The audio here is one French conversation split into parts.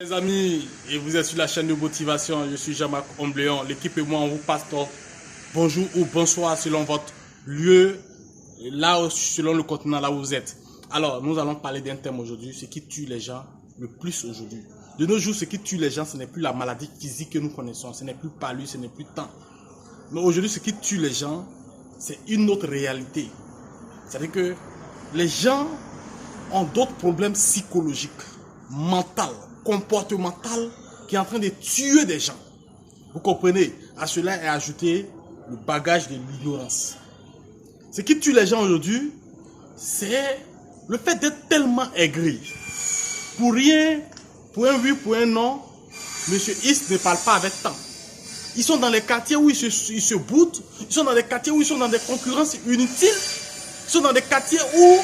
Les amis, et vous êtes sur la chaîne de motivation, je suis Jean-Marc Ombléon. L'équipe et moi, on vous passe bonjour ou bonsoir selon votre lieu, là selon le continent là où vous êtes. Alors, nous allons parler d'un thème aujourd'hui, ce qui tue les gens le plus aujourd'hui. De nos jours, ce qui tue les gens, ce n'est plus la maladie physique que nous connaissons, ce n'est plus palu, ce n'est plus temps. Mais aujourd'hui, ce qui tue les gens, c'est une autre réalité. C'est-à-dire que les gens ont d'autres problèmes psychologiques, mentaux, comportementaux, qui est en train de tuer des gens. Vous comprenez? À cela est ajouté le bagage de l'ignorance. Ce qui tue les gens aujourd'hui, c'est le fait d'être tellement aigri. Pour rien, pour un oui, pour un non, M. Is ne parle pas avec temps. Ils sont dans les quartiers où ils se boutent, ils sont dans des quartiers où ils sont dans des concurrences inutiles, ils sont dans des quartiers où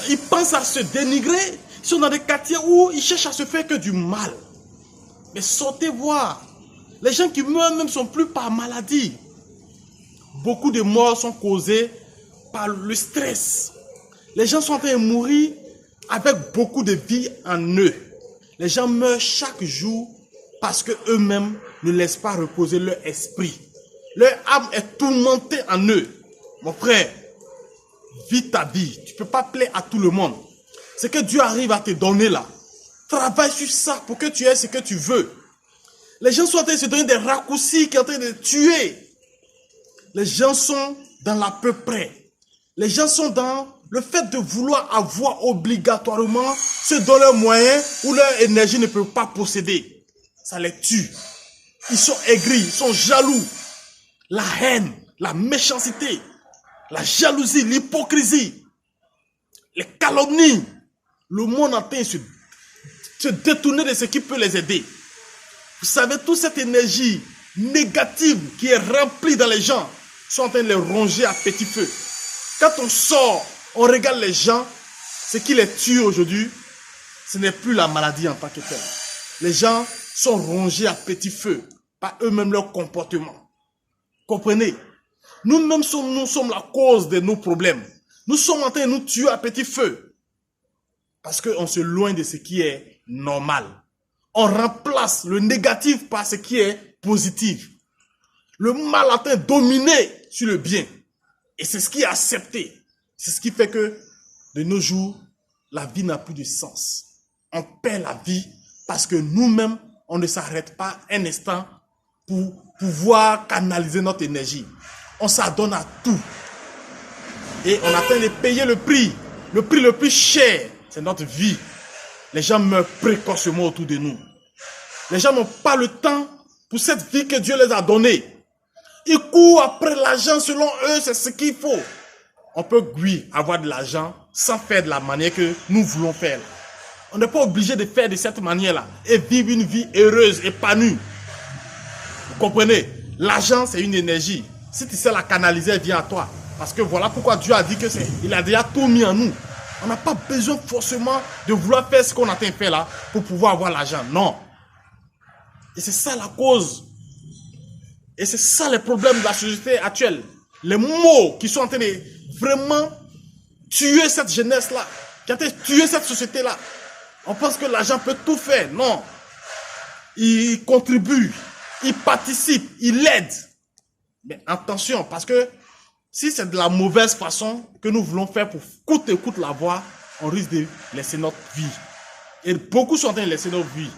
ils pensent à se dénigrer, ils sont dans des quartiers où ils cherchent à se faire que du mal. Mais sortez voir, les gens qui meurent même ne sont plus par maladie. Beaucoup de morts sont causées par le stress. Les gens sont en train de mourir avec beaucoup de vie en eux. Les gens meurent chaque jour parce qu'eux-mêmes ne laissent pas reposer leur esprit. Leur âme est tourmentée en eux. Mon frère, vis ta vie. Tu ne peux pas plaire à tout le monde. Ce que Dieu arrive à te donner là, travaille sur ça pour que tu aies ce que tu veux. Les gens sont en train de se donner des raccourcis qui sont en train de tuer. Les gens sont dans l'à peu près. Les gens sont dans le fait de vouloir avoir obligatoirement ce dont leurs moyens ou leur énergie ne peut pas posséder. Ça les tue. Ils sont aigris, ils sont jaloux. La haine, la méchanceté, la jalousie, l'hypocrisie, les calomnies. Le monde est en train de se détourner de ce qui peut les aider. Vous savez, toute cette énergie négative qui est remplie dans les gens sont en train de les ronger à petit feu. Quand on sort, on regarde les gens, ce qui les tue aujourd'hui, ce n'est plus la maladie en tant que telle. Les gens sont rongés à petit feu par eux-mêmes leur comportement. Comprenez? Nous-mêmes nous sommes la cause de nos problèmes. Nous sommes en train de nous tuer à petit feu. Parce qu'on se loin de ce qui est normal. On remplace le négatif par ce qui est positif. Le mal est en train de dominer sur le bien. Et c'est ce qui est accepté. C'est ce qui fait que, de nos jours, la vie n'a plus de sens. On perd la vie parce que nous-mêmes, on ne s'arrête pas un instant pour pouvoir canaliser notre énergie. On s'adonne à tout. Et on attend de payer le prix. Le prix le plus cher, c'est notre vie. Les gens meurent précocement autour de nous. Les gens n'ont pas le temps pour cette vie que Dieu les a donnée. Ils courent après l'argent, selon eux, c'est ce qu'il faut. On peut, oui, avoir de l'argent sans faire de la manière que nous voulons faire. On n'est pas obligé de faire de cette manière-là et vivre une vie heureuse, épanouie. Vous comprenez? L'argent, c'est une énergie. Si tu sais la canaliser, elle vient à toi. Parce que voilà pourquoi Dieu a dit que il a déjà tout mis en nous. On n'a pas besoin forcément de vouloir faire ce qu'on a fait là pour pouvoir avoir l'argent. Non. Et c'est ça la cause. Et c'est ça le problème de la société actuelle. Les mots qui sont en train de vraiment tuer cette jeunesse-là, qui ont en train de tuer cette société-là. On pense que l'argent peut tout faire. Non. Il contribue, il participe, il aide. Mais attention, parce que si c'est de la mauvaise façon que nous voulons faire pour coûte et coûte l'avoir, on risque de laisser notre vie. Et beaucoup sont en train de laisser notre vie.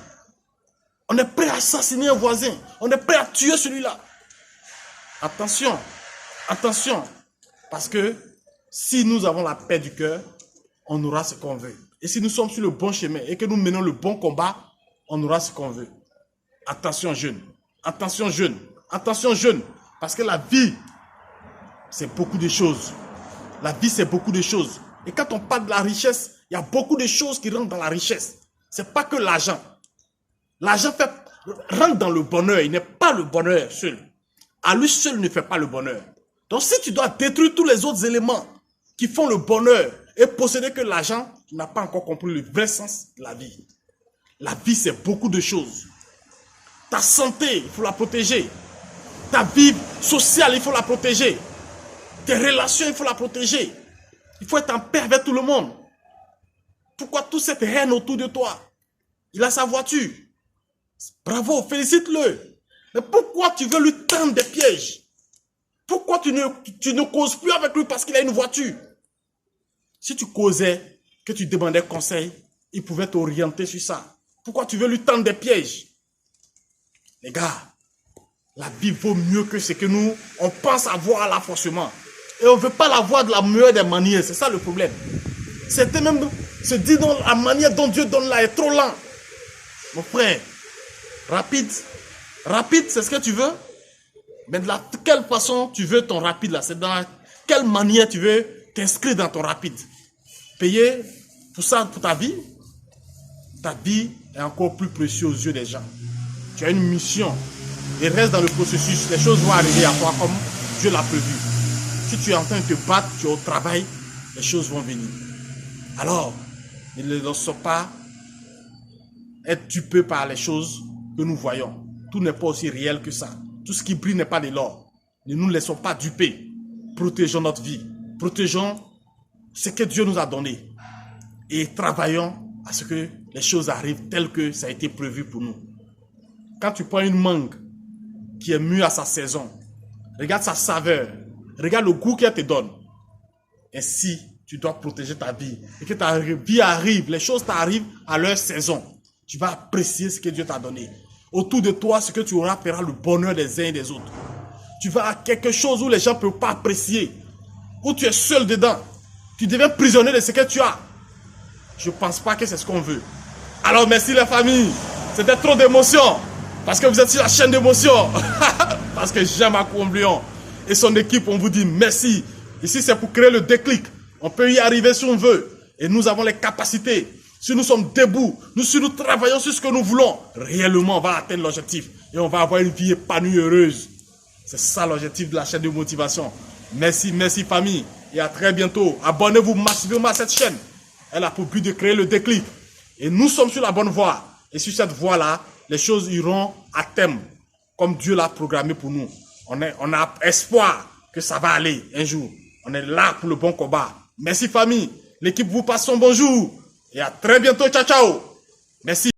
On est prêt à assassiner un voisin. On est prêt à tuer celui-là. Attention, attention. Parce que si nous avons la paix du cœur, on aura ce qu'on veut. Et si nous sommes sur le bon chemin et que nous menons le bon combat, on aura ce qu'on veut. Attention jeunes. Attention jeunes. Attention jeunes. Parce que la vie, c'est beaucoup de choses. La vie, c'est beaucoup de choses. Et quand on parle de la richesse, il y a beaucoup de choses qui rentrent dans la richesse. Ce n'est pas que l'argent. L'argent rentre dans le bonheur. Il n'est pas le bonheur seul. À lui seul ne fait pas le bonheur. Donc si tu dois détruire tous les autres éléments qui font le bonheur et posséder que l'argent, tu n'as pas encore compris le vrai sens de la vie. La vie, c'est beaucoup de choses. Ta santé, il faut la protéger. Ta vie sociale, il faut la protéger. Tes relations, il faut la protéger. Il faut être en paix avec tout le monde. Pourquoi toute cette haine autour de toi? Il a sa voiture. Bravo, félicite-le. Mais pourquoi tu veux lui tendre des pièges? Pourquoi tu ne causes plus avec lui parce qu'il a une voiture? Si tu causais, que tu demandais conseil, il pouvait t'orienter sur ça. Pourquoi tu veux lui tendre des pièges? Les gars, la Bible vaut mieux que ce que nous, on pense avoir là forcément. Et on ne veut pas l'avoir de la meilleure des manières. C'est ça le problème. Certains même se disent dans la manière dont Dieu donne là est trop lent. Mon frère, rapide. Rapide, c'est ce que tu veux. Mais de quelle façon tu veux ton rapide là? C'est dans quelle manière tu veux t'inscrire dans ton rapide? Payer pour ça, pour ta vie? Ta vie est encore plus précieuse aux yeux des gens. Tu as une mission. Et reste dans le processus. Les choses vont arriver à toi comme Dieu l'a prévu. Si tu es en train de te battre, tu es au travail, les choses vont venir. Alors, ne laissons pas être dupés par les choses que nous voyons. Tout n'est pas aussi réel que ça. Tout ce qui brille n'est pas de l'or. Ne nous laissons pas duper. Protégeons notre vie. Protégeons ce que Dieu nous a donné. Et travaillons à ce que les choses arrivent telles que ça a été prévu pour nous. Quand tu prends une mangue qui est mûre à sa saison, regarde sa saveur, regarde le goût qu'elle te donne. Ainsi, tu dois protéger ta vie. Et que ta vie arrive, les choses t'arrivent à leur saison. Tu vas apprécier ce que Dieu t'a donné. Autour de toi, ce que tu auras fera le bonheur des uns et des autres. Tu vas à quelque chose où les gens ne peuvent pas apprécier. Où tu es seul dedans. Tu deviens prisonnier de ce que tu as. Je ne pense pas que c'est ce qu'on veut. Alors merci les familles. C'était trop d'émotions. Parce que vous êtes sur la chaîne d'émotions. Parce que Jean-Marc Omblion et son équipe, on vous dit merci. Ici, c'est pour créer le déclic. On peut y arriver si on veut. Et nous avons les capacités. Si nous sommes debout, si nous travaillons sur ce que nous voulons, réellement, on va atteindre l'objectif. Et on va avoir une vie épanouie, heureuse. C'est ça l'objectif de la chaîne de motivation. Merci, merci famille. Et à très bientôt. Abonnez-vous massivement à cette chaîne. Elle a pour but de créer le déclic. Et nous sommes sur la bonne voie. Et sur cette voie-là, les choses iront à terme. Comme Dieu l'a programmé pour nous. On a espoir que ça va aller un jour. On est là pour le bon combat. Merci famille. L'équipe vous passe son bonjour. Et à très bientôt. Ciao, ciao. Merci.